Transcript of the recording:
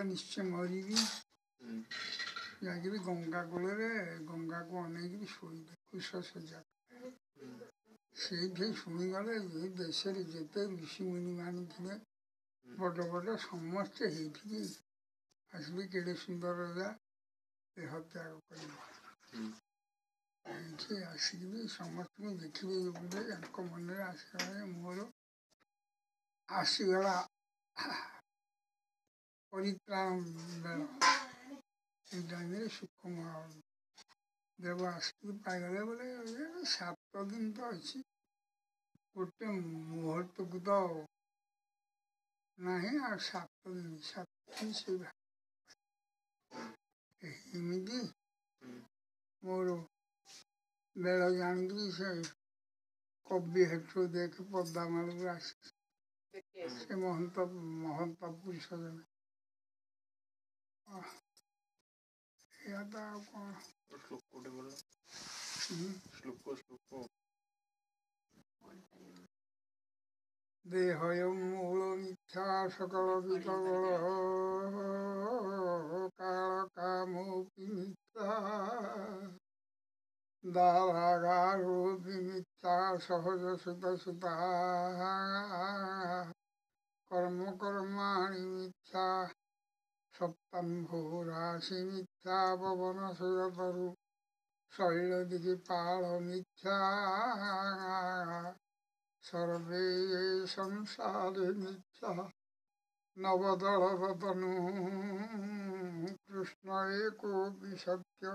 ନିଶ୍ଚୟ ମରିବି। ଯାଇକିରି ଗଙ୍ଗା କୂଳରେ ଗଙ୍ଗାକୁ ଅନେଇକିରି ଶୋଇଲେ କୁଶ ଶଯ୍ୟା। ସେଇଠି ଶୁଣିଗଲେ ଏ ଦେଶରେ ଯେତେ ଋଷିମୁନି ମାନେ ଥିଲେ ବଡ଼ ବଡ଼ ସମସ୍ତେ ହେଇଠିକି ଆସିବି କେଡ଼େ ସୁନ୍ଦର ଯା ଦେହ ତ୍ୟାଗ କରିବ। ଏଇଠି ଆସିକିରି ସମସ୍ତଙ୍କୁ ଦେଖିବେ ବୋଲେ ୟାଙ୍କ ମନରେ ଆସିଗଲା ମୋର ଆସିଗଲା ପରିତ୍ରାଣ ବେଳ। ଏଇ ଟାଇମରେ ସୁଖମୟ ଦେବ ଆସିକି ପାଇଗଲେ ବୋଲେ 7 ଦିନ ତ ଅଛି, ଗୋଟେ ମୁହୂର୍ତ୍ତକୁ ତ ନାହିଁ ଆଉ 7 ଦିନ ସେ ଏମିତି ମୋର ବେଳ ଜାଣିକିରି ସେ କବି ହେଠୁ ଦେଖି ପଦାମାଳକୁ ଆସିଛି। ସେ ମହନ୍ତ ପୁରୁଷ ଜଣେ। ଏଇଆ ତ ଆଉ କ'ଣ। ଦେହୟ ମୂଳ ମିଥ୍ୟା ସକଳ ବିକଳ କାଳ କାମୋପି ମିଥ୍ୟା ଦାରାଗାରୋ ମିଥ୍ୟା ସହଜ ସୁତ ସୁତା କର୍ମ କର୍ମାଣି ମିଥ୍ୟା ସପ୍ତାମ୍ଭୋ ରାଶି ମିଥ୍ୟା ପବନ ସୁରତରୁ ଶୈଳ ଦିଗି ପାଳ ମିଥ୍ୟା ସର୍ବେ ସଂସାରେ ମିଥ୍ୟା ନବଦଳ ବଦନୁ କୃଷ୍ଣ एको ବି ସତ୍ୟ।